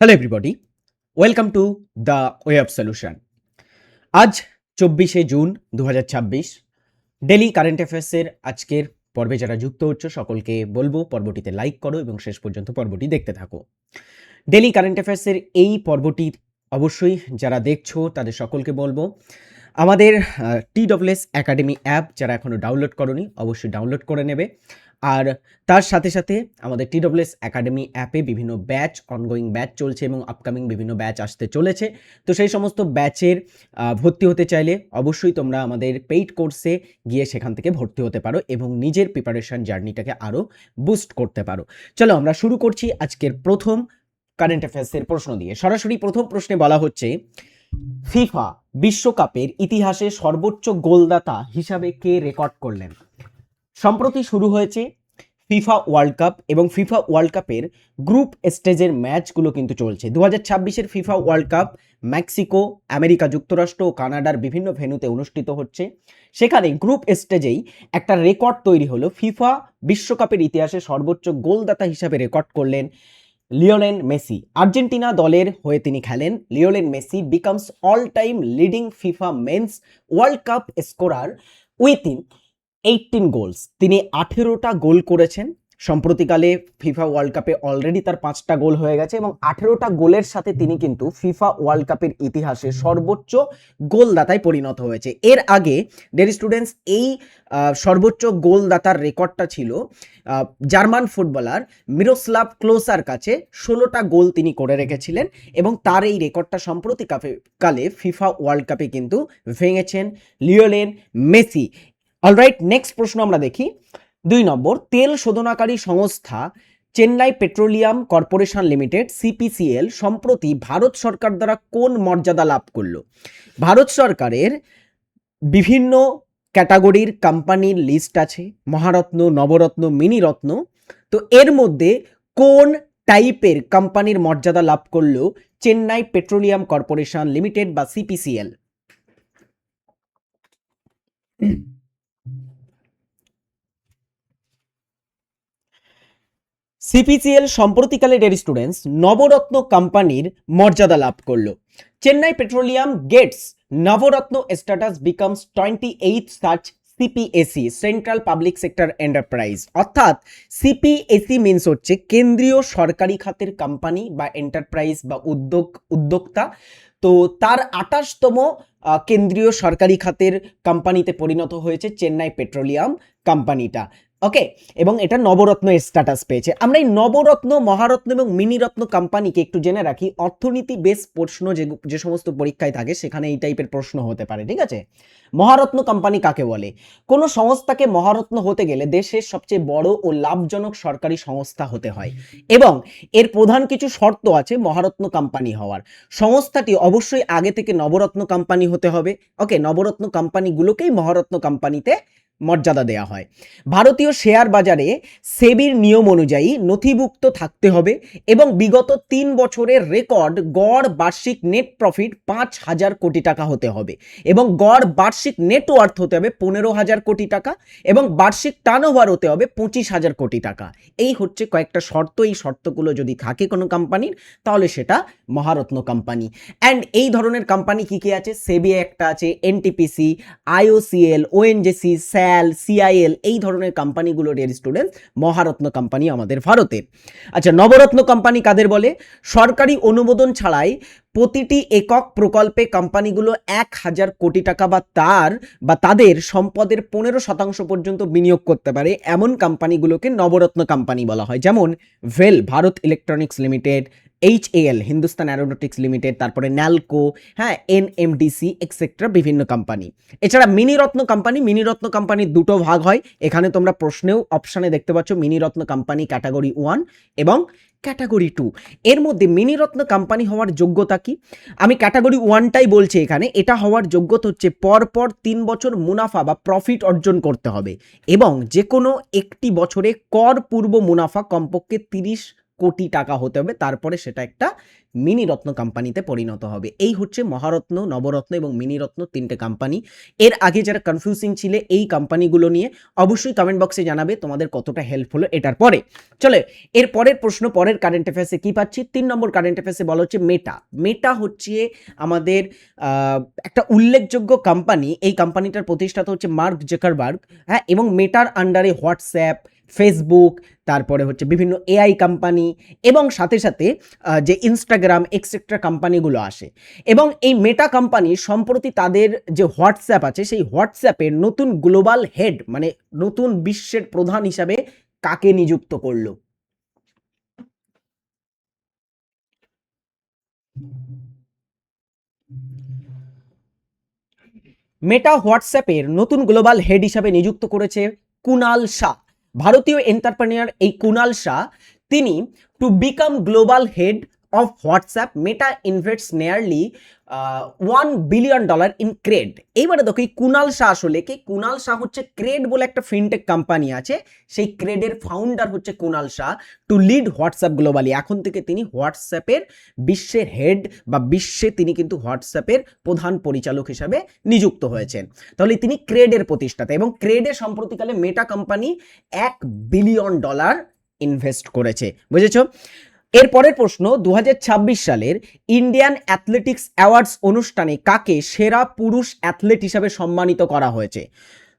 Hello everybody, welcome to the way of solution. আজ 24শে June 2026, daily current অ্যাফেয়ার্সের আজকের পর্বে যারা যুক্ত হচ্ছে সকলকে বলবো পর্বটিতে লাইক করো এবং শেষ পর্যন্ত পর্বটি দেখতে থাকো। ডেলি কারেন্ট অ্যাফেয়ার্সের এই পর্বটির অবশ্যই যারা দেখছো তাদের সকলকে বলবো আমাদের TWS একাডেমি অ্যাপ যারা এখনও ডাউনলোড করোনি অবশ্যই ডাউনলোড করে নেবে। আর তার সাথে সাথে আমাদের TWS একাডেমি অ্যাপে বিভিন্ন ব্যাচ অনগোয়িং ব্যাচ চলছে এবং আপকামিং বিভিন্ন ব্যাচ আসতে চলেছে। তো সেই সমস্ত ব্যাচের ভর্তি হতে চাইলে অবশ্যই তোমরা আমাদের পেইড কোর্সে গিয়ে সেখান থেকে ভর্তি হতে পারো এবং নিজের প্রিপারেশন জার্নিটাকে আরও বুস্ট করতে পারো। চলো আমরা শুরু করছি আজকের প্রথম কারেন্ট অ্যাফেয়ার্সের প্রশ্ন দিয়ে। সরাসরি প্রথম প্রশ্নে বলা হচ্ছে, ফিফা বিশ্বকাপের ইতিহাসে সর্বোচ্চ গোলদাতা হিসাবে কে রেকর্ড করলেন? সম্প্রতি শুরু হয়েছে ফিফা ওয়ার্ল্ড কাপ এবং ফিফা ওয়ার্ল্ড কাপের গ্রুপ স্টেজের ম্যাচগুলো কিন্তু চলছে। 2026-এর FIFA world cup Mexico, America যুক্তরাষ্ট্র ও কানাডার বিভিন্ন ভেন্যুতে অনুষ্ঠিত হচ্ছে। সেখানে গ্রুপ স্টেজেই একটা রেকর্ড তৈরি হলো। ফিফা বিশ্বকাপের ইতিহাসে সর্বোচ্চ গোলদাতা হিসাবে রেকর্ড করলেন লিওনেল মেসি। আর্জেন্টিনা দলের হয়ে তিনি খেলেন। Lionel Messi becomes all time leading FIFA men's world cup scorer within 18 goals. তিনি 18টা গোল করেছেন। সম্প্রতিকালে ফিফা ওয়ার্ল্ড কাপে অলরেডি তার 5টা গোল হয়ে গেছে এবং 18টা গোলের সাথে তিনি কিন্তু ফিফা ওয়ার্ল্ড কাপের ইতিহাসে সর্বোচ্চ গোলদাতায় পরিণত হয়েছে। এর আগে ডিয়ার স্টুডেন্টস এই সর্বোচ্চ গোলদাতার রেকর্ডটা ছিল জার্মান ফুটবলার মিরোস্লাভ ক্লোসার কাছে। 16টা গোল তিনি করে রেখেছিলেন এবং তার এই রেকর্ডটা সম্প্রতিকালে ফিফা ওয়ার্ল্ড কাপে কিন্তু ভেঙেছেন লিওনেল মেসি। অলরাইট, নেক্সট প্রশ্ন আমরা দেখি। 2 নম্বর, তেল শোধনাকারী সংস্থা Chennai petroleum corporation limited CPCL সম্প্রতি ভারত সরকার দ্বারা কোন মর্যাদা লাভ করলো? ভারত সরকারের বিভিন্ন ক্যাটাগরির কোম্পানির লিস্ট আছে, মহারত্ন, নবরত্ন, মিনিরত্ন। তো এর মধ্যে কোন টাইপের কোম্পানির মর্যাদা লাভ করলো চেন্নাই পেট্রোলিয়াম কর্পোরেশন লিমিটেড বা CPCL? CPCL সম্প্রতিকালে ডিয়ার স্টুডেন্টস নবরত্ন কোম্পানির মর্যাদা লাভ করলো। Chennai petroleum gets Navratna status becomes 28th such CPSE central public sector enterprise. অর্থাৎ CPSE মিনস হচ্ছে কেন্দ্রীয় সরকারি খাতের কোম্পানি বা এন্টারপ্রাইজ বা উদ্যোক্তা। তো তার 28তম কেন্দ্রীয় সরকারি খাতের কোম্পানিতে পরিণত হয়েছে চেন্নাই পেট্রোলিয়াম কোম্পানিটা। ওকে, এবং এটা নবরত্ন স্ট্যাটাস পেয়েছে। আমরা এই নবরত্ন, মহারত্ন এবং মিনিরত্ন কোম্পানিকে একটু জেনে রাখি। অর্থনীতি বেস প্রশ্ন যে সমস্ত পরীক্ষায় থাকে সেখানে এই টাইপের প্রশ্ন হতে পারে, ঠিক আছে? মহারত্ন কোম্পানি কাকে বলে? কোনো সংস্থাকে মহারত্ন হতে গেলে দেশের সবচেয়ে বড় ও লাভজনক সরকারি সংস্থা হতে হয় এবং এর প্রধান কিছু শর্ত আছে মহারত্ন কোম্পানি হওয়ার। সংস্থাটি অবশ্যই আগে থেকে নবরত্ন কোম্পানি হতে হবে। ওকে, নবরত্ন কোম্পানিগুলোকেই মহারত্ন কোম্পানিতে মর্যাদা দেওয়া হয়। ভারতীয় শেয়ার বাজারে সেবির নিয়ম অনুযায়ী নথিভুক্ত থাকতে হবে এবং বিগত 3 বছরের রেকর্ড গড় বার্ষিক নেট প্রফিট 5,000 কোটি টাকা হতে হবে এবং গড় বার্ষিক নেটওয়ার্থ হতে হবে 15,000 কোটি টাকা এবং বার্ষিক টার্নওভার হতে হবে 25,000 কোটি টাকা। এই হচ্ছে কয়েকটা শর্ত। এই শর্তগুলো যদি থাকে কোনো কোম্পানির তাহলে সেটা মহারত্ন কোম্পানি। অ্যান্ড এই ধরনের কোম্পানি কী কী আছে? সেবি একটা আছে, NTPC, IOCL, ONGC, SAL, CIL, এই ধরনের কোম্পানিগুলো ডিয়ার স্টুডেন্ট মহারত্ন কোম্পানি আমাদের ভারতের। আচ্ছা, নবরত্ন কোম্পানি কাদের বলে? সরকারি অনুমোদন ছাড়াই প্রতিটি একক প্রকল্পে কোম্পানিগুলো 1,000 কোটি টাকা বা তাদের সম্পদের 15% পর্যন্ত বিনিয়োগ করতে পারে এমন কোম্পানিগুলোকে নবরত্ন কোম্পানি বলা হয়। যেমন ভেল Bharat electronics limited, HAL Hindustan aeronautics limited, তারপরে ন্যালকো, হ্যাঁ, NMDC এক্সেট্রা বিভিন্ন কোম্পানি। এছাড়া মিনিরত্ন কোম্পানির দুটো ভাগ হয়। এখানে তোমরা প্রশ্নেও অপশানে দেখতে পাচ্ছ মিনিরত্ন কোম্পানি ক্যাটাগরি 1 এবং ক্যাটাগরি 2। এর মধ্যে মিনিরত্ন কোম্পানি হওয়ার যোগ্যতা কি? আমি ক্যাটাগরি 1টাই বলছি এখানে। এটা হওয়ার যোগ্যতা হচ্ছে পরপর 3 বছর মুনাফা বা প্রফিট অর্জন করতে হবে এবং যে কোনো একটি বছরে কর পূর্ব মুনাফা কমপক্ষে 30 কোটি টাকা হতে হবে, তারপরে সেটা একটা মিনি রত্ন কোম্পানিতে পরিণত হবে। এই হচ্ছে মহারত্ন, নবরত্ন এবং মিনি রত্ন, তিনটে কোম্পানি। এর আগে যারা কনফিউজিং ছিল এই কোম্পানিগুলো নিয়ে, অবশ্যই কমেন্ট বক্সে জানাবে তোমাদের কতটা হেল্প হলো এটার পরে। চলে এর পরের প্রশ্ন, পরের কারেন্ট অ্যাফেয়ার্সে কি পাচ্ছি, 3 নম্বর কারেন্ট অ্যাফেয়ার্সে বলা হচ্ছে মেটা। মেটা হচ্ছে আমাদের একটা উল্লেখযোগ্য কোম্পানি। এই কোম্পানিটার প্রতিষ্ঠাতা হচ্ছে মার্ক জাকারবার্গ, হ্যাঁ, এবং মেটার আন্ডারে হোয়াটসঅ্যাপ, ফেসবুক, তারপরে হচ্ছে বিভিন্ন এআই কোম্পানি এবং সাথে সাথে যে ইনস্টাগ্রাম এক্সেট্রা কোম্পানিগুলো আসে। এবং এই মেটা কোম্পানি সম্প্রতি তাদের যে হোয়াটসঅ্যাপ আছে সেই হোয়াটসঅ্যাপের নতুন গ্লোবাল হেড মানে নতুন বিশ্বের প্রধান হিসাবে কাকে নিযুক্ত করলো? মেটা হোয়াটসঅ্যাপের নতুন গ্লোবাল হেড হিসাবে নিযুক্ত করেছে কুনাল শাহ, ভারতীয় এন্টারপ্রেনিয়ার। এই কুনাল শাহ, তিনি to become global head of WhatsApp, Meta invests nearly $1 billion in CRED. এইবারে দেখো এই কুনাল শাহ আসলে কি? কুনাল শাহ হচ্ছে ক্রেড বলে একটা ফিনটেক কোম্পানি আছে, সেই ক্রেডের ফাউন্ডার হচ্ছে Kunal Shah, to lead WhatsApp globally. এখন থেকে তিনি হোয়াটসঅ্যাপের বিশ্বের হেড বা বিশ্বে তিনি কিন্তু হোয়াটসঅ্যাপের প্রধান পরিচালক হিসাবে নিযুক্ত হয়েছেন। তাহলে তিনি ক্রেডের প্রতিষ্ঠাতা, এবং ক্রেডে সম্প্রতিকালে মেটা কোম্পানি $1 বিলিয়ন ইনভেস্ট করেছে, বুঝেছো? এরপরের প্রশ্ন, 2026 সালের ইন্ডিয়ান অ্যাথলেটিক্স অ্যাওয়ার্ডস অনুষ্ঠানে কাকে সেরা পুরুষ অ্যাথলেট হিসাবে সম্মানিত করা হয়েছে?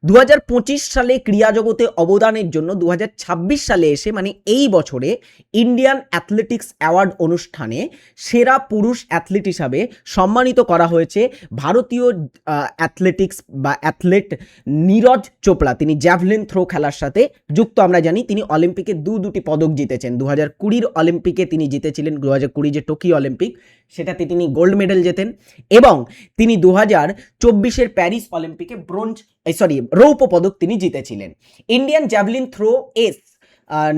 2025 সালে ক্রীড়া জগতে অবদানের জন্য 2026 সালে এসে মানে এই বছরে ইন্ডিয়ান অ্যাথলেটিক্স অ্যাওয়ার্ড অনুষ্ঠানে সেরা পুরুষ অ্যাথলেট হিসাবে সম্মানিত করা হয়েছে ভারতীয় অ্যাথলেটিক্স বা অ্যাথলেট নীরজ চোপড়া। তিনি জ্যাভলিন থ্রো খেলার সাথে যুক্ত। আমরা জানি তিনি অলিম্পিকে দুটি পদক জিতেছেন। 2020 অলিম্পিকে তিনি জিতেছিলেন, 2020 যে টোকিও অলিম্পিক সেটাতে তিনি গোল্ড মেডেল জেতেন, এবং তিনি 2024 প্যারিস অলিম্পিকে রৌপ্য পদক তিনি জিতেছিলেন। Indian javelin throw ace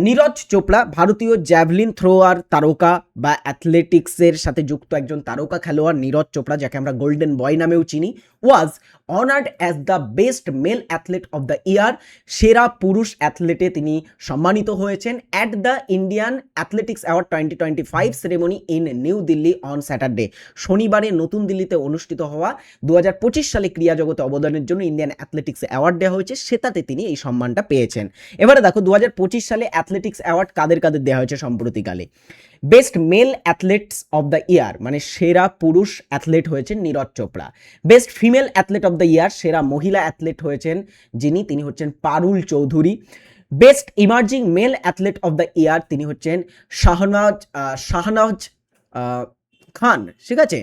Neeraj Chopra, ভারতীয় জ্যাভলিন থ্রোয়ার তারকা বা অ্যাথলেটিক্সের সাথে যুক্ত একজন তারকা খেলোয়াড় নীরজ চোপড়া, যাকে আমরা গোল্ডেন বয় নামেও চিনি, ওয়াজ honoured as the best mail athlete of the year. সেরা পুরুষ অ্যাথলেটে তিনি সম্মানিত হয়েছেন at the Indian athletics award 2025 ceremony in new Delhi on Saturday. শনিবারে নতুন দিল্লিতে অনুষ্ঠিত হওয়া 2025 সালে ক্রীড়া জগতে অবদানের জন্য ইন্ডিয়ান অ্যাথলেটিক্স অ্যাওয়ার্ড দেওয়া হয়েছে, সেটাতে তিনি এই সম্মানটা পেয়েছেন। এবারে দেখো 2025 সালে অ্যাথলেটিক্স অ্যাওয়ার্ড কাদের কাদের দেওয়া হয়েছে সম্প্রতিকালে। Best male athletes of the year মানে সেরা পুরুষ অ্যাথলেট হয়েছেন Neeraj Chopra. Best female athlete of the year সেরা মহিলা অ্যাথলেট হয়েছেন তিনি হচ্ছেন Parul Chaudhary. Best emerging male athlete of the year তিনি হচ্ছেন শাহনওয়াজ খান, ঠিক আছে,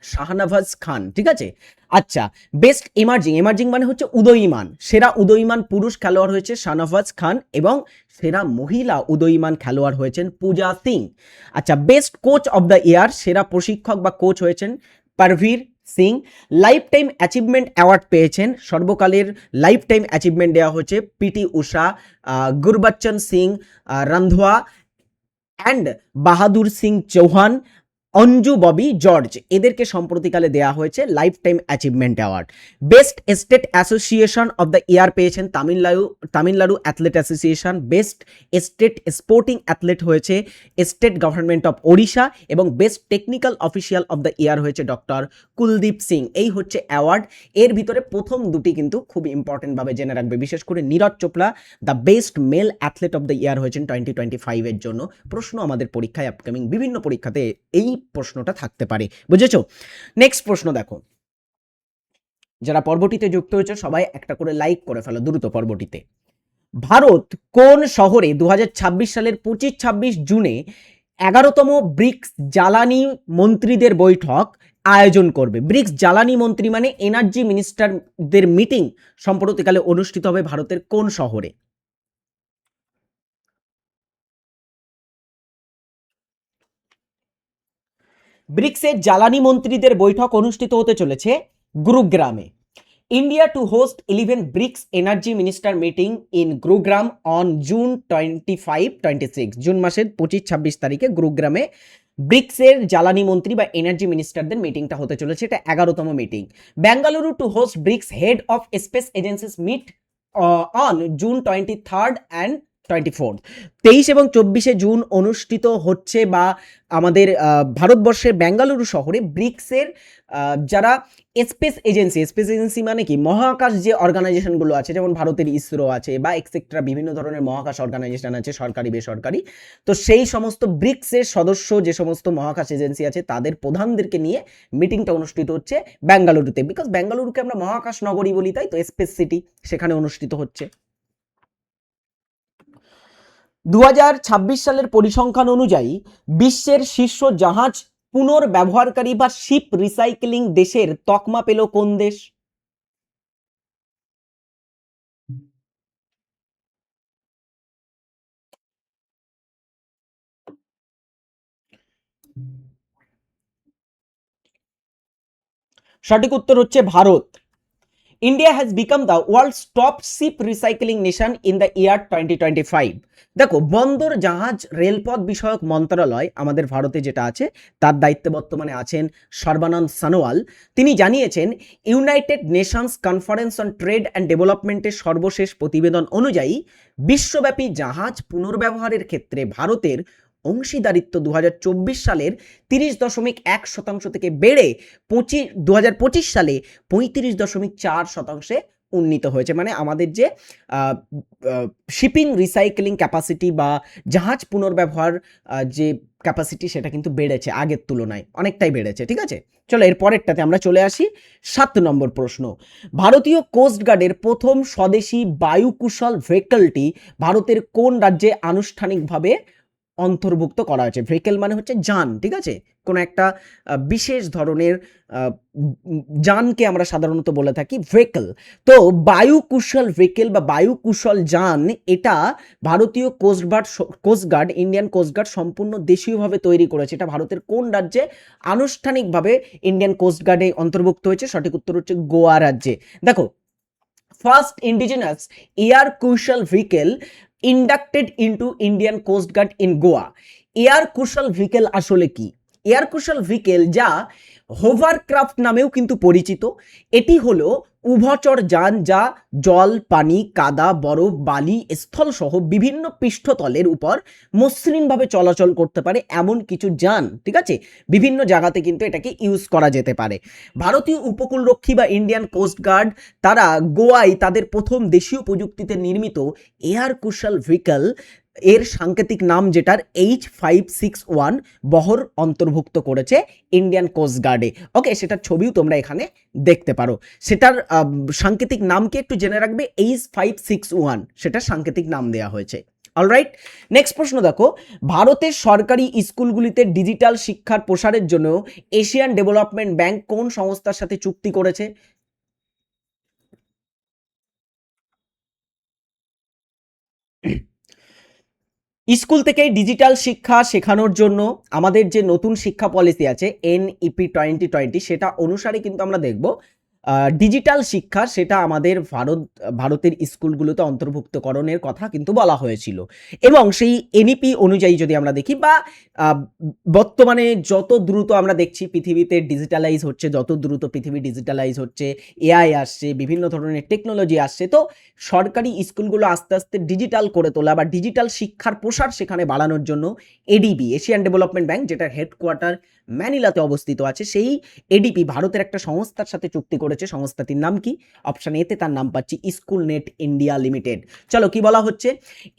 শাহনওয়াজ খান, ঠিক আছে। আচ্ছা, বেস্ট ইমার্জিং মানে হচ্ছে উদয়ীমান, সেরা উদয়ীমান পুরুষ খেলোয়াড় হয়েছে শাহনওয়াজ খান, এবং সেরা মহিলা উদয়ীমান খেলোয়াড় হয়েছেন পূজা সিং। আচ্ছা, best coach of the year সেরা প্রশিক্ষক বা কোচ হয়েছেন Parvir Singh. Life time achievement award পেয়েছেন, সর্বকালের লাইফ টাইম অ্যাচিভমেন্ট দেওয়া হচ্ছে পিটি উষা, গুরবচ্চন সিং রান্ধোয়া অ্যান্ড বাহাদুর সিং চৌহান, অঞ্জু ববি জর্জ, এদেরকে সম্প্রতিকালে দেওয়া হয়েছে life time achievement award. Best state association of the year পেয়েছেন Tamil Nadu athlete association. Best state sporting athlete হয়েছে স্টেট গভর্নমেন্ট অফ ওড়িশা, এবং best technical official of the ইয়ার হয়েছে ডক্টর কুলদীপ সিং। এই হচ্ছে অ্যাওয়ার্ড। এর ভিতরে প্রথম দুটি কিন্তু খুব ইম্পর্টেন্টভাবে জেনে রাখবে, বিশেষ করে Neeraj Chopra the best mail athlete of the ইয়ার হয়েছেন 2025 এর জন্য। প্রশ্ন আমাদের পরীক্ষায় আপকামিং বিভিন্ন পরীক্ষাতে এই প্রশ্নটা থাকতে পারে, বুঝেছো? নেক্সট প্রশ্ন দেখো, যারা পর্বটিতে যুক্ত হয়েছে সবাই একটা করে লাইক করে ফেলো দ্রুত পর্বটিতে। ভারত কোন শহরে 2026 সালের 25-26 জুনে 11তম ব্রিক্স জ্বালানি মন্ত্রীদের বৈঠক আয়োজন করবে? ব্রিক্স জ্বালানি মন্ত্রী মানে এনার্জি মিনিস্টারদের মিটিং সম্প্রতিকালে অনুষ্ঠিত হবে ভারতের কোন শহরে? ব্রিক্সের জ্বালানি মন্ত্রীদের বৈঠক অনুষ্ঠিত হতে চলেছে গুরুগ্রামে। India to host 11 BRICS energy minister meeting in Gurugram on June 25-26। June মাসের 25-26 তারিখে গুরুগ্রামে ব্রিক্সের জ্বালানি মন্ত্রী বা এনার্জি মিনিস্টারদের মিটিংটা হতে চলেছে, এটা 11তম meeting. Bengaluru to host BRICS head of space agencies meet on June 23rd and 23 এবং 24শে জুন অনুষ্ঠিত হচ্ছে বা আমাদের ভারতবর্ষের বেঙ্গালুরু শহরে ব্রিক্সের যারা স্পেস এজেন্সি মানে কি মহাকাশ যে অর্গানাইজেশনগুলো আছে, যেমন ভারতের ইসরো আছে বা এক্সেট্রা বিভিন্ন ধরনের মহাকাশ অর্গানাইজেশন আছে সরকারি বেসরকারি, তো সেই সমস্ত ব্রিক্সের সদস্য যে সমস্ত মহাকাশ এজেন্সি আছে তাদের প্রধানদেরকে নিয়ে মিটিংটা অনুষ্ঠিত হচ্ছে বেঙ্গালুরুতে, বিকজ বেঙ্গালুরুকে আমরা মহাকাশ নগরী বলি, তাই তো স্পেস সিটি, সেখানে অনুষ্ঠিত হচ্ছে। 2026 সালের পরিসংখ্যান অনুযায়ী বিশ্বের শীর্ষ জাহাজ পুনর্ব্যবহারকারী বা শিপ রিসাইক্লিং দেশের তকমা পেল কোন দেশ? সঠিক উত্তর হচ্ছে Bharat. India has become the world's top ship recycling nation in the year 2025। দেখো, বন্দর জাহাজ রেলপথ বিষয়ক মন্ত্রণালয় আমাদের ভারতে যেটা আছে তার দায়িত্বে বর্তমানে আছেন সর্বানন্দ সোনোয়াল। তিনি জানিয়েছেন United Nations conference on trade and ডেভেলপমেন্টের সর্বশেষ প্রতিবেদন অনুযায়ী বিশ্বব্যাপী জাহাজ পুনর্ব্যবহারের ক্ষেত্রে ভারতের অংশীদারিত্ব 2024 সালের 30.1% থেকে বেড়ে 2025 সালে 35.4% উন্নীত হয়েছে। মানে আমাদের যে শিপিং রিসাইক্লিং ক্যাপাসিটি বা জাহাজ পুনর্ব্যবহার যে ক্যাপাসিটি সেটা কিন্তু বেড়েছে আগের তুলনায়, অনেকটাই বেড়েছে। ঠিক আছে, চলো এর পরেরটাতে আমরা চলে আসি। 7 নম্বর প্রশ্ন, ভারতীয় কোস্ট গার্ডের প্রথম স্বদেশি বায়ুকুশল ভেহিকলটি ভারতের কোন রাজ্যে আনুষ্ঠানিকভাবে অন্তর্ভুক্ত করা হয়েছে? ভেহিকেল মানে হচ্ছে যান, ঠিক আছে, কোনো একটা বিশেষ ধরনের যানকে আমরা সাধারণত বলে থাকি ভেহিকেল। তো বায়ুকুশল ভেহিকেল বা বায়ুকুশল যান, এটা ভারতীয় কোস্টগার্ড ইন্ডিয়ান কোস্টগার্ড সম্পূর্ণ দেশীয়ভাবে তৈরি করেছে। এটা ভারতের কোন রাজ্যে আনুষ্ঠানিকভাবে ইন্ডিয়ান কোস্টগার্ডে অন্তর্ভুক্ত হয়েছে? সঠিক উত্তর হচ্ছে গোয়া রাজ্যে। দেখো, first indigenous air cushion vehicle inducted into Indian coast guard in Goa. Air cushion vehicle আসলে কি? এয়ার কুশল ভেহিকেল, যা হোভারক্রাফট নামেও কিন্তু পরিচিত, এটি হলো উভচর যান যা জল, পানি, কাদা, বরফ, বালি, স্থল সহ বিভিন্ন পৃষ্ঠতলের উপর মসৃণভাবে চলাচল করতে পারে এমন কিছু যান। ঠিক আছে, বিভিন্ন জায়গাতে কিন্তু এটাকে ইউজ করা যেতে পারে। ভারতীয় উপকূলরক্ষী বা ইন্ডিয়ান কোস্ট গার্ড তারা গোয়ায় তাদের প্রথম দেশীয় প্রযুক্তিতে নির্মিত এয়ার কুশল ভেহিকেল এর সাংকেতিক নাম যেটার H561 বহর অন্তর্ভুক্ত করেছে ইন্ডিয়ান কোস্ট গার্ডে। ওকে, সেটার ছবিও তোমরা এখানে দেখতে পারো। সেটার সাংকেতিক নামকে একটু জেনে রাখবে, H561 সেটার সাংকেতিক নাম দেওয়া হয়েছে। অলরাইট, নেক্সট প্রশ্ন দেখো, ভারতের সরকারি স্কুলগুলিতে ডিজিটাল শিক্ষার প্রসারের জন্য এশিয়ান ডেভেলপমেন্ট ব্যাংক কোন সংস্থার সাথে চুক্তি করেছে? স্কুল থেকে ডিজিটাল শিক্ষা শেখানোর জন্য আমাদের যে নতুন শিক্ষা পলিসি আছে NEP 2020, সেটা অনুসারে কিন্তু আমরা দেখব ডিজিটাল শিক্ষা সেটা আমাদের ভারতের স্কুলগুলোতে অন্তর্ভুক্তকরণের কথা কিন্তু বলা হয়েছিল। এবং সেই NEP অনুযায়ী যদি আমরা দেখি বা বর্তমানে যত দ্রুত আমরা দেখছি পৃথিবীতে ডিজিটালাইজ হচ্ছে, যত দ্রুত পৃথিবী ডিজিটালাইজ হচ্ছে, AI আসছে, বিভিন্ন ধরনের টেকনোলজি আসছে, তো সরকারি স্কুলগুলো আস্তে আস্তে ডিজিটাল করে তোলা বা ডিজিটাল শিক্ষার প্রসার সেখানে বাড়ানোর জন্য ADB, এশিয়ান ডেভেলপমেন্ট ব্যাংক, যেটার হেডকোয়ার্টার ম্যানিলাতে অবস্থিত আছে, সেই ADB ভারতের একটা সংস্থার সাথে চুক্তি করেছে। সংস্থাটির নাম কি? অপশন এতে তার নাম পাচ্ছি স্কুল নেট ইন্ডিয়া লিমিটেড। চলো কি বলা হচ্ছে,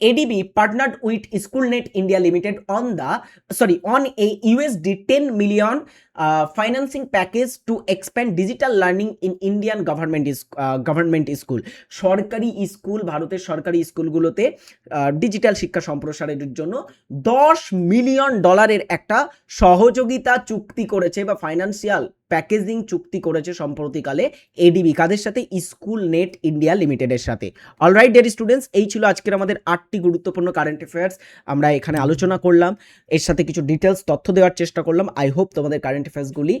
ADB পার্টনার্ড with school net India limited on a $10 million financing package to expand digital learning in Indian government school। সরকারি স্কুল, ভারতের সরকারি স্কুলগুলোতে ডিজিটাল শিক্ষা সম্প্রসারের জন্য $10 মিলিয়ন একটা সহযোগিতা চুক্তি করেছে বা ফাইন্যান্সিয়াল প্যাকেজিং চুক্তি করেছে সম্প্রতিকালে ADB। কাদের সাথে? স্কুল নেট ইন্ডিয়া লিমিটেডের সাথে। অলরাইট ডিয়ার স্টুডেন্টস, এই ছিল আজকের আমাদের 8টি গুরুত্বপূর্ণ কারেন্ট অ্যাফেয়ার্স আমরা এখানে আলোচনা করলাম, এর সাথে কিছু ডিটেলস তথ্য দেওয়ার চেষ্টা করলাম। আই হোপ তোমাদের কারেন্ট অ্যাফেয়ার্সগুলি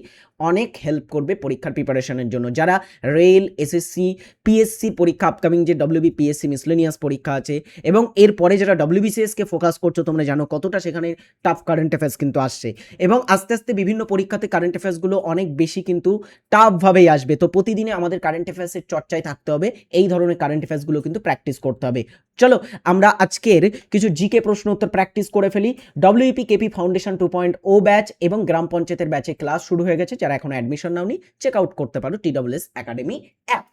অনেক হেল্প করবে পরীক্ষার প্রিপারেশনের জন্য। যারা রেল, SSC, PSC পরীক্ষা, আপকামিং যে WBPSC মিসলেনিয়াস পরীক্ষা আছে, এবং এরপরে যারা WBCS কে ফোকাস করছো, তোমরা জানো কতটা সেখানে টাফ কারেন্ট অ্যাফেয়ার্স কিন্তু আসছে, এবং আস্তে আস্তে বিভিন্ন পরীক্ষাতে কারেন্ট অ্যাফেয়ার্সগুলো অনেক বেশি কিন্তু টাফভাবেই আসবে। তো প্রতিদিনে আমাদের কারেন্ট অ্যাফেয়ার্সের চর্চায় থাকতে হবে, এই ধরনের কারেন্ট অ্যাফেয়ার্সগুলো কিন্তু প্র্যাকটিস করতে হবে। চলো আমরা আজকের কিছু জিকে প্রশ্ন উত্তর প্র্যাকটিস করে ফেলি। ডব্লিউপি কেপি ফাউন্ডেশন 2.0 ব্যাচ এবং গ্রাম পঞ্চায়েতের ব্যাচে ক্লাস শুরু হয়ে গেছে। যারা এখনো অ্যাডমিশন নাওনি চেক আউট করতে পারো TWS একাডেমি অ্যাপ।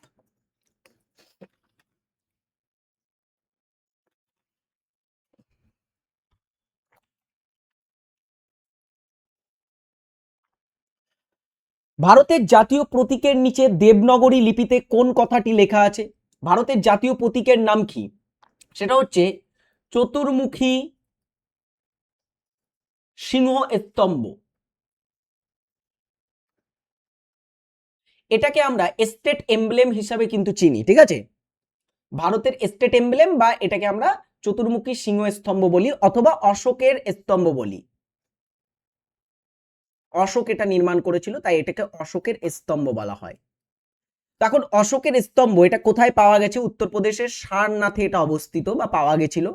ভারতের জাতীয় প্রতীকের নিচে দেবনাগরী লিপিতে কোন কথাটি লেখা আছে? ভারতের জাতীয় প্রতীকের নাম কি? সেটা হচ্ছে চতুর্মুখী সিংহ স্তম্ভ। এটাকে আমরা স্টেট এমব্লেম হিসাবে কিন্তু চিনি, ঠিক আছে? ভারতের স্টেট এমব্লেম, বা এটাকে আমরা চতুর্মুখী সিংহ স্তম্ভ বলি অথবা অশোকের স্তম্ভ বলি। অশোক এটা নির্মাণ করেছিল, তাই এটাকে অশোকের স্তম্ভ বলা হয়। তখন অশোকের স্তম্ভ এটা কোথায় পাওয়া গেছে? উত্তরপ্রদেশের সারনাথে এটা অবস্থিত বা পাওয়া গেছিল।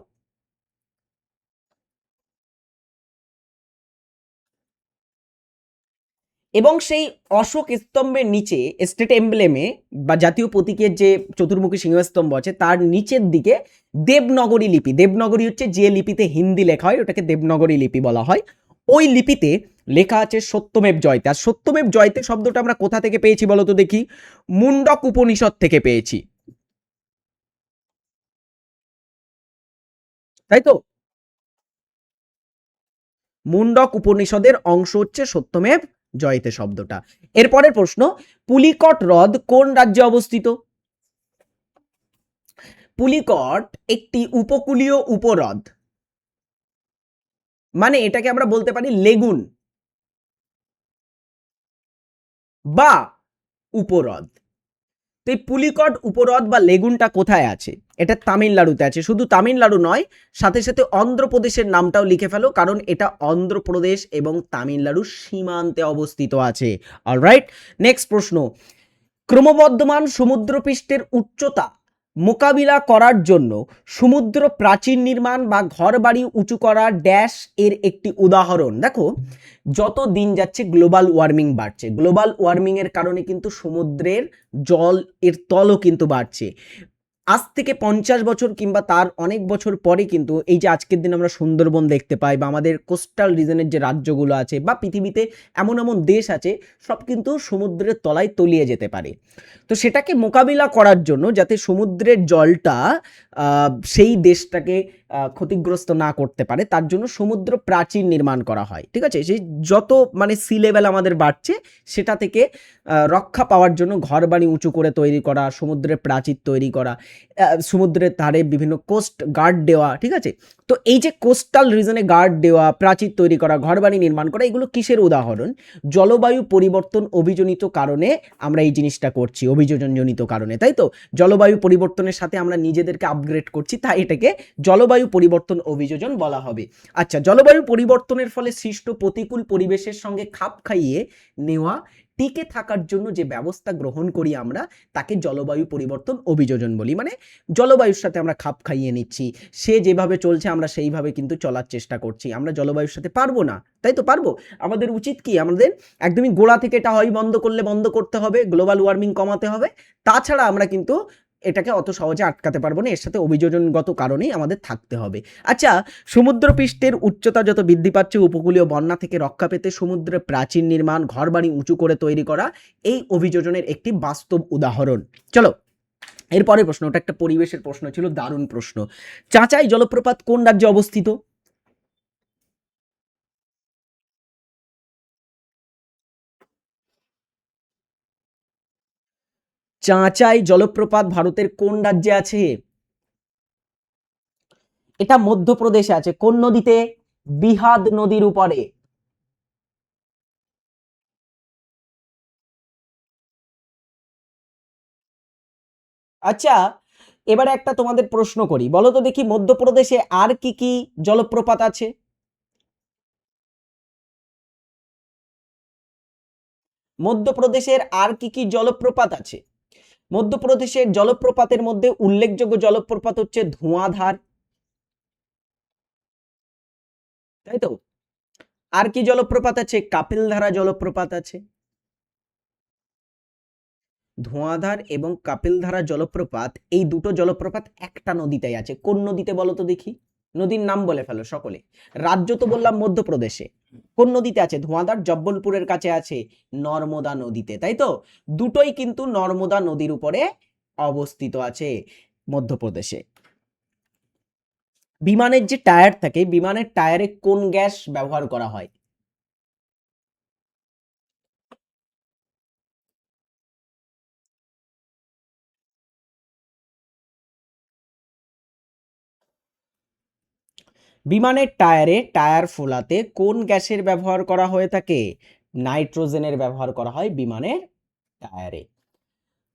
এবং সেই অশোক স্তম্ভের নিচে স্টেট এমব্লেমে বা জাতীয় প্রতীকের যে চতুর্মুখী সিংহস্তম্ভ আছে তার নিচের দিকে দেবনগরী লিপি, দেবনগরী হচ্ছে যে লিপিতে হিন্দি লেখা হয় ওটাকে দেবনগরী লিপি বলা হয়, ওই লিপিতে লেখা আছে সত্যমেব জয়তে। আর সত্যমেব জয়তে শব্দটা আমরা কোথা থেকে পেয়েছি বলো তো দেখি? মুন্ডক উপনিষদ থেকে পেয়েছি, তাই তো? মুন্ডক উপনিষদের অংশ হচ্ছে সত্যমেব জয়তে শব্দটা। এরপরের প্রশ্ন, পুলিকট হ্রদ কোন রাজ্যে অবস্থিত? পুলিকট একটি উপকূলীয় উপহ্রদ, মানে এটাকে আমরা বলতে পারি লেগুন বা উপহ্রদ। তো এই পুলিকট উপহ্রদ বা লেগুনটা কোথায় আছে? এটা তামিলনাড়ুতে আছে। শুধু তামিলনাড়ু নয়, সাথে সাথে অন্ধ্রপ্রদেশের নামটাও লিখে ফেলো, কারণ এটা অন্ধ্রপ্রদেশ এবং তামিলনাড়ুর সীমান্তে অবস্থিত আছে। অলরাইট, নেক্সট প্রশ্ন, ক্রমবর্ধমান সমুদ্রপৃষ্ঠের উচ্চতা মোকাবিলা করার জন্য সমুদ্র প্রাচীর নির্মাণ বা ঘরবাড়ি উঁচু করা ড্যাশ এর একটি উদাহরণ। দেখো, যত দিন যাচ্ছে গ্লোবাল ওয়ার্মিং বাড়ছে, গ্লোবাল ওয়ার্মিং এর কারণে কিন্তু সমুদ্রের জল এর তলও কিন্তু বাড়ছে। আজ থেকে 50 বছর কিংবা তার অনেক বছর পরে কিন্তু এই যে আজকের দিন আমরা সুন্দরবন দেখতে পাই বা আমাদের কোস্টাল রিজনের যে রাজ্যগুলো আছে বা পৃথিবীতে এমন এমন দেশ আছে, সব কিন্তু সমুদ্রের তলায় তলিয়ে যেতে পারে। তো সেটাকে মোকাবিলা করার জন্য যাতে সমুদ্রের জলটা সেই দেশটাকে ক্ষতিগ্রস্ত না করতে পারে, তার জন্য সমুদ্র প্রাচীর নির্মাণ করা হয়, ঠিক আছে? সেই যত মানে সি লেভেল আমাদের বাড়ছে সেটা থেকে রক্ষা পাওয়ার জন্য ঘরবাড়ি উঁচু করে তৈরি করা, সমুদ্রের প্রাচীর তৈরি করা, সমুদ্রের ধারে বিভিন্ন কোস্ট গার্ড দেওয়া, ঠিক আছে? তো এই যে কোস্টাল রিজনে গার্ড দেওয়া, প্রাচীর তৈরি করা, ঘরবাড়ি নির্মাণ করা, এগুলো কিসের উদাহরণ? জলবায়ু পরিবর্তন অভিজনিত কারণে আমরা এই জিনিসটা করছি, অভিযোজনজনিত কারণে, তাই তো? জলবায়ু পরিবর্তনের সাথে আমরা নিজেদেরকে আপগ্রেড করছি, তাই এটাকে জলবায়ু পরিবর্তন অভিযোজন বলা হবে। আচ্ছা, জলবায়ু পরিবর্তনের ফলে সৃষ্ট প্রতিকূল পরিবেশের সঙ্গে খাপ খাইয়ে নেওয়া, টিকে থাকার জন্য যে ব্যবস্থা গ্রহণ করি আমরা, তাকে জলবায়ু পরিবর্তন অভিযোজন বলি। মানে জলবায়ুর সাথে আমরা খাপ খাইয়ে নিচ্ছি, সে যেভাবে চলছে আমরা সেইভাবে কিন্তু চলার চেষ্টা করছি। আমরা জলবায়ুর সাথে পারবো না, তাই তো? পারবো। আমাদের উচিত কি? আমাদের একদমই গোড়া থেকে এটা হয় বন্ধ করলে বন্ধ করতে হবে, গ্লোবাল ওয়ার্মিং কমাতে হবে। তাছাড়া আমরা কিন্তু এটাকে অত সহজে আটকাতে পারবো না, এর সাথে অভিযোজনগত কারণেই আমাদের থাকতে হবে। আচ্ছা, সমুদ্রপৃষ্ঠের উচ্চতা যত বৃদ্ধি পাচ্ছে, উপকূলীয় বন্যা থেকে রক্ষা পেতে সমুদ্রে প্রাচীর নির্মাণ, ঘরবাড়ি উঁচু করে তৈরি করা এই অভিযোজনের একটি বাস্তব উদাহরণ। চলো এরপরের প্রশ্ন, ওটা একটা পরিবেশের প্রশ্ন ছিল, দারুণ প্রশ্ন। চাঁচাই জলপ্রপাত কোন রাজ্যে অবস্থিত? চাঁচাই জলপ্রপাত ভারতের কোন রাজ্যে আছে? এটা মধ্যপ্রদেশে আছে। কোন নদীতে? বিহাদ নদীর উপরে। আচ্ছা, এবারে একটা তোমাদের প্রশ্ন করি, বলো তো দেখি মধ্যপ্রদেশে আর কি কি জলপ্রপাত আছে? মধ্যপ্রদেশের আর কি কি জলপ্রপাত আছে? মধ্যপ্রদেশের জলপ্রপাতের মধ্যে উল্লেখযোগ্য জলপ্রপাত হচ্ছে ধোঁয়াধার, তাই তো? আর কি জলপ্রপাত আছে? কাপিলধারা জলপ্রপাত আছে। ধোঁয়াধার এবং কাপিলধারা জলপ্রপাত, এই দুটো জলপ্রপাত একটা নদীতেই আছে। কোন নদীতে বলো তো দেখি? নদীর নাম বলে ফেলো সকলে। রাজ্য তো বললাম মধ্যপ্রদেশে। কোন নদীতে আছে? ধোঁয়াধার জব্বলপুরের কাছে আছে নর্মদা নদীতে, তাই তো? দুটোই কিন্তু নর্মদা নদীর উপরে অবস্থিত আছে মধ্যপ্রদেশে। বিমানের যে টায়ার থাকে, বিমানের টায়ারে কোন গ্যাস ব্যবহার করা হয়? বিমানের টায়ারে টায়ার ফোলাতে কোন গ্যাসের ব্যবহার করা হয়ে থাকে? নাইট্রোজেনের ব্যবহার করা হয় বিমানের টায়ারে।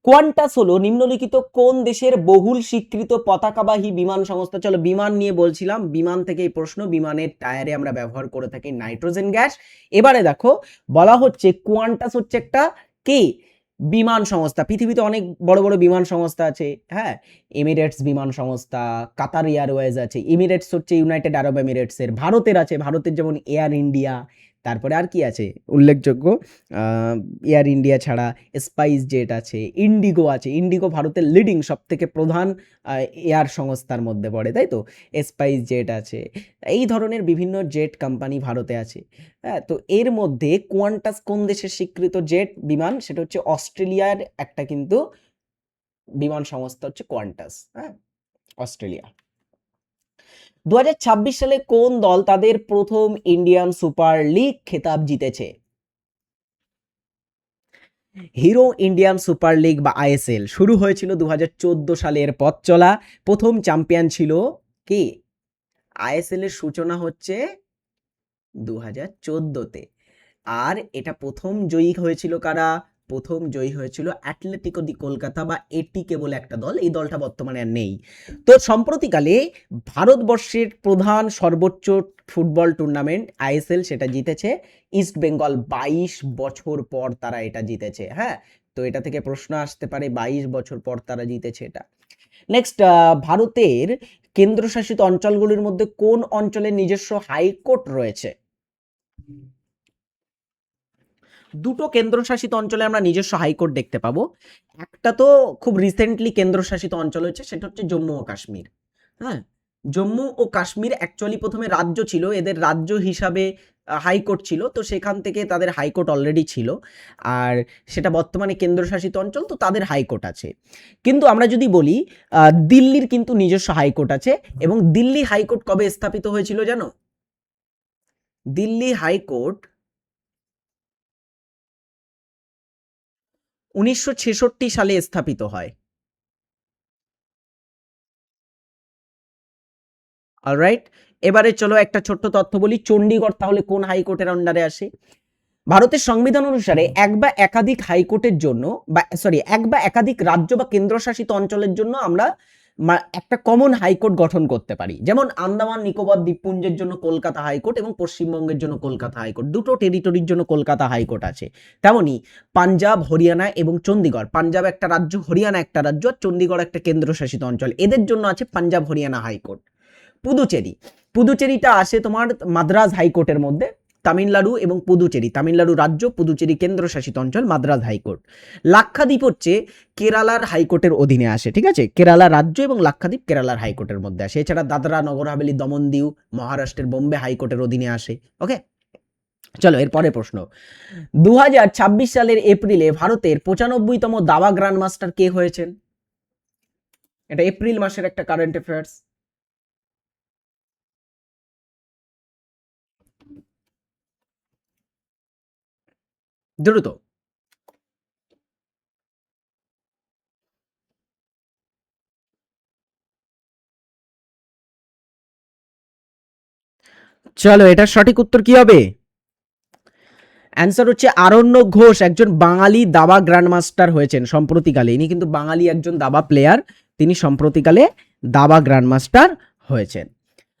কোয়ান্টাস হলো নিম্নলিখিত কোন দেশের বহুল স্বীকৃত পতাকাবাহী বিমান সংস্থা? চলো বিমান নিয়ে বলছিলাম, বিমান থেকে এই প্রশ্ন। বিমানের টায়ারে আমরা ব্যবহার করে থাকি নাইট্রোজেন গ্যাস। এবারে দেখো বলা হচ্ছে কোয়ান্টাস হচ্ছে একটা কি বিমান সংস্থা। পৃথিবীতে অনেক বড় বড় বিমান সংস্থা আছে, হ্যাঁ। এমিরেটস বিমান সংস্থা, কাতার এয়ারওয়েজ আছে। এমিরেটস হচ্ছে ইউনাইটেড আরব এমিরেটসের। ভারতের আছে, ভারতের যেমন এয়ার ইন্ডিয়া। তারপরে আর কি আছে উল্লেখযোগ্য? এয়ার ইন্ডিয়া ছাড়া স্পাইস জেট আছে, ইন্ডিগো আছে। ইন্ডিগো ভারতের লিডিং সব থেকে প্রধান এয়ার সংস্থার মধ্যে পড়ে, তাই তো? স্পাইস জেট আছে। এই ধরনের বিভিন্ন জেট কোম্পানি ভারতে আছে, হ্যাঁ। তো এর মধ্যে কোয়ান্টাস কোন দেশের স্বীকৃত জেট বিমান? সেটা হচ্ছে অস্ট্রেলিয়ার একটা কিন্তু বিমান সংস্থা হচ্ছে কোয়ান্টাস, হ্যাঁ, অস্ট্রেলিয়া। 2026 সালে কোন দল তাদের প্রথম ইন্ডিয়ান সুপার লিগ খেতাব জিতেছে? হিরো ইন্ডিয়ান সুপার লিগ বা আইএসএল শুরু হয়েছিল 2014 সালের পথ চলা। প্রথম চ্যাম্পিয়ন ছিল কি? আইএসএল এর সূচনা হচ্ছে 2014-তে। আর এটা প্রথম জয়ী হয়েছিল কারা? প্রথম জয়ী হয়েছিল অ্যাটলেটিকো দি কলকাতা বা এটিকে বলে একটা দল। এই দলটা বর্তমানে আর নেই। তো সম্প্রতিকালে ভারতবর্ষের প্রধান সর্বোচ্চ ফুটবল টুর্নামেন্ট আইএসএল সেটা জিতেছে ইস্ট বেঙ্গল। 22 বছর পর তারা এটা জিতেছে, হ্যাঁ। তো এটা থেকে প্রশ্ন আসতে পারে 22 বছর পর তারা জিতেছে এটা। নেক্সট, ভারতের কেন্দ্রশাসিত অঞ্চলগুলির মধ্যে কোন অঞ্চলের নিজস্ব হাইকোর্ট রয়েছে? দুটো কেন্দ্রশাসিত অঞ্চলে আমরা নিজস্ব হাইকোর্ট দেখতে পাবো। একটা তো খুব রিসেন্টলি কেন্দ্রশাসিত অঞ্চল হচ্ছে, সেটা হচ্ছে জম্মু ও কাশ্মীর, হ্যাঁ। জম্মু ও কাশ্মীর অ্যাকচুয়ালি প্রথমে রাজ্য ছিল, এদের রাজ্য হিসাবে হাইকোর্ট ছিল, তো সেখান থেকে তাদের হাইকোর্ট অলরেডি ছিল। আর সেটা বর্তমানে কেন্দ্রশাসিত অঞ্চল, তো তাদের হাইকোর্ট আছে। কিন্তু আমরা যদি বলি দিল্লির কিন্তু নিজস্ব হাইকোর্ট আছে। এবং দিল্লি হাইকোর্ট কবে স্থাপিত হয়েছিল জানো? দিল্লি হাইকোর্ট 1966 সালে স্থাপিত হয়। অলরাইট, এবারে চলো একটা ছোট্ট তথ্য বলি। চণ্ডীগড় তাহলে কোন হাইকোর্টের আন্ডারে আসে? ভারতের সংবিধান অনুসারে এক বা একাধিক হাইকোর্টের জন্য, বা সরি, এক বা একাধিক রাজ্য বা কেন্দ্রশাসিত অঞ্চলের জন্য আমরা একটা কমন হাইকোর্ট গঠন করতে পারি। যেমন আন্দামান নিকোবর দ্বীপপুঞ্জের জন্য কলকাতা হাইকোর্ট এবং পশ্চিমবঙ্গের জন্য কলকাতা হাইকোর্ট, দুটো টেরিটরির জন্য কলকাতা হাইকোর্ট আছে। তেমনি পাঞ্জাব, হরিয়ানা এবং চণ্ডীগড়, পাঞ্জাব একটা রাজ্য, হরিয়ানা একটা রাজ্য, আর চণ্ডীগড় একটা কেন্দ্রশাসিত অঞ্চল, এদের জন্য আছে পাঞ্জাব হরিয়ানা হাইকোর্ট। পুদুচেরি, পুদুচেরিটা আসে তোমার মাদ্রাজ হাইকোর্টের মধ্যে। তামিলনাড়ু এবং পুদুচেরি, তামিলনাড়ু রাজ্য, পুদুচেরি কেন্দ্রশাসিত অঞ্চল, মাদ্রাজ হাইকোর্ট। লাক্ষাদ্বীপ হচ্ছে কেরালার হাইকোর্টের অধীনে আসে, ঠিক আছে। কেরালা রাজ্য এবং লাক্ষাদ্বীপ কেরালার হাইকোর্টের মধ্যে আসে। এছাড়া দাদরা নগর হাভেলি দমন দিউ মহারাষ্ট্রের বোম্বে হাইকোর্টের অধীনে আসে। ওকে, চলো এরপরে প্রশ্ন। 2026 সালের এপ্রিলে ভারতের 95তম দাবা গ্র্যান্ড মাস্টার কে হয়েছেন? এটা এপ্রিল মাসের একটা কারেন্ট অ্যাফেয়ার্স। দ্রুত। চলো এটার সঠিক উত্তর কি হবে? অ্যান্সার হচ্ছে আরণ্যক ঘোষ, একজন বাঙালি দাবা গ্র্যান্ড মাস্টার হয়েছেন সম্প্রতিকালে। ইনি কিন্তু বাঙালি একজন দাবা প্লেয়ার, তিনি সম্প্রতিকালে দাবা গ্র্যান্ড মাস্টার হয়েছেন।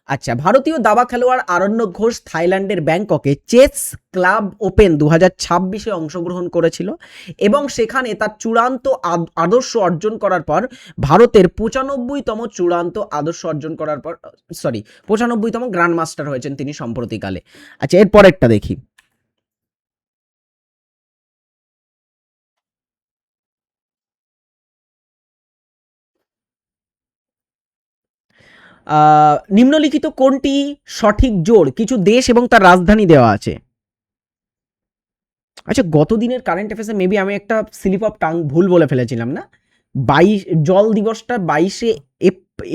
আচ্ছা, ভারতীয় দাবা খেলোয়াড় আরণ্যক ঘোষ থাইল্যান্ডের ব্যাংককে চেস ক্লাব ওপেন 2026-এ অংশগ্রহণ করেছিল এবং সেখানে তার চূড়ান্ত আদর্শ অর্জন করার পর ভারতের 95তম চূড়ান্ত আদর্শ অর্জন করার পর 95তম গ্র্যান্ড মাস্টার হয়েছেন তিনি সম্প্রতিকালে। আচ্ছা, এর পরেরটা দেখি। নিম্নলিখিত কোনটি সঠিক জোড়? কিছু দেশ এবং তার রাজধানী দেওয়া আছে। আচ্ছা, গত দিনের কারেন্ট অ্যাফেয়ার্সে মেবি আমি একটা স্লিপ অফ টাং ভুল বলে ফেলেছিলাম না? জল দিবসটা 22শে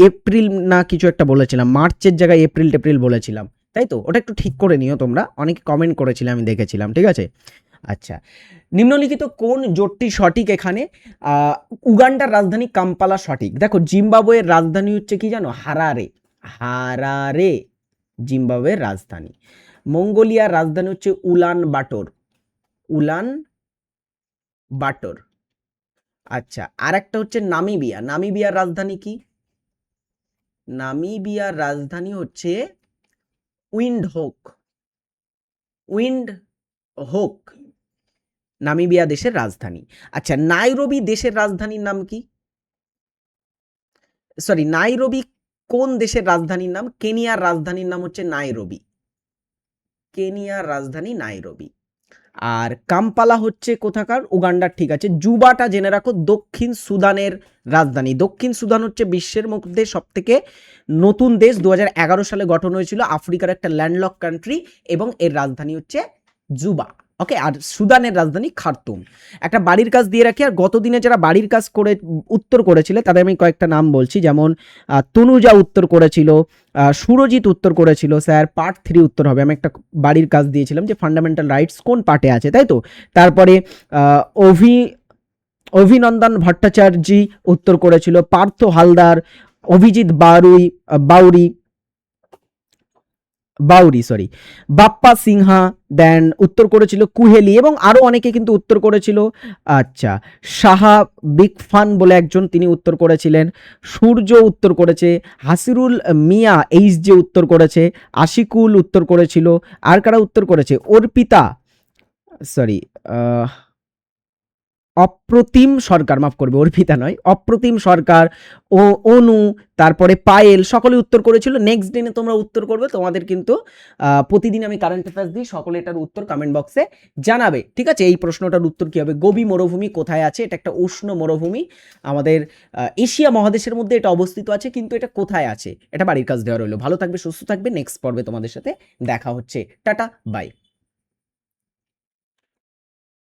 এপ্রিল না কিছু একটা বলেছিলাম, মার্চের জায়গায় এপ্রিল টেপ্রিল বলেছিলাম, তাই তো? ওটা একটু ঠিক করে নিও তোমরা, অনেকে কমেন্ট করেছিলে আমি দেখেছিলাম, ঠিক আছে? আচ্ছা, নিম্নলিখিত কোন জোটটি সঠিক এখানে? উগান্ডার রাজধানী কাম্পালা সঠিক। দেখো, জিম্বাবুয়ের রাজধানী হচ্ছে কি জানো? হারারে। হারারে জিম্বাবুয়ের রাজধানী। মঙ্গোলিয়ার রাজধানী হচ্ছে উলান বাটোর। উলান বাটোর। আচ্ছা, আর একটা হচ্ছে নামিবিয়া। নামিবিয়ার রাজধানী কি? নামিবিয়ার রাজধানী হচ্ছে উইন্ডহোক। উইন্ডহোক নামিবিয়া দেশের রাজধানী। আচ্ছা, নাইরোবি দেশের রাজধানীর নাম কি? সরি, নাইরোবি কোন দেশের রাজধানীর নাম? কেনিয়ার রাজধানীর নাম হচ্ছে নাইরোবি। কেনিয়ার রাজধানী নাইরোবি। আর কাম্পালা হচ্ছে কোথাকার? উগান্ডার, ঠিক আছে। জুবাটা জেনে রাখো দক্ষিণ সুদানের রাজধানী। দক্ষিণ সুদান হচ্ছে বিশ্বের মধ্যে সবথেকে নতুন দেশ, 2011 সালে গঠন হয়েছিল, আফ্রিকার একটা ল্যান্ডলক কান্ট্রি, এবং এর রাজধানী হচ্ছে জুবা। ওকে, আর সুদানের রাজধানী খার্তুম। একটা বাড়ির কাজ দিয়ে রাখি, আর গত দিনে যারা বাড়ির কাজ করে উত্তর করেছিল তাদের আমি কয়েকটা নাম বলছি, যেমন তনুজা উত্তর করেছিল, সুরজিৎ উত্তর করেছিল। স্যার পার্ট 3 উত্তর হবে। আমি একটা বাড়ির কাজ দিয়েছিলাম যে ফান্ডামেন্টাল রাইটস কোন পার্টে আছে, তাই তো? তারপরে অভিনন্দন ভট্টাচার্যি উত্তর করেছিল, পার্থ হালদার, অভিজিৎ বাউরি বাউরি সরি, বাপ্পা সিনহা, দেন উত্তর করেছিল কুহেলি, এবং আরও অনেকে কিন্তু উত্তর করেছিল। আচ্ছা, সাহা বিগ ফান বলে একজন, তিনি উত্তর করেছিলেন। সূর্য উত্তর করেছে। হাসিরুল মিয়া এইচ যে উত্তর করেছে। আশিকুল উত্তর করেছিল। আর কারা উত্তর করেছে? অর্পিতা, সরি, অপ্রতিম সরকার, মাফ করবে, অর্পিতা নয়, অপ্রতিম সরকার, ও অনু, তারপরে পায়েল, সকলে উত্তর করেছিল। নেক্সট দিনে তোমরা উত্তর করবে, তোমাদের কিন্তু প্রতিদিন আমি কারেন্ট অ্যাফেয়ার্স দিই, সকলে এটার উত্তর কমেন্ট বক্সে জানাবে, ঠিক আছে? এই প্রশ্নটার উত্তর কী হবে? গোবি মরুভূমি কোথায় আছে? এটা একটা উষ্ণ মরুভূমি, আমাদের এশিয়া মহাদেশের মধ্যে এটা অবস্থিত আছে, কিন্তু এটা কোথায় আছে? এটা বাড়ির কাজ দেওয়া রইলো। ভালো থাকবে, সুস্থ থাকবে, নেক্সট পর্বে তোমাদের সাথে দেখা হচ্ছে। Ta-ta, by.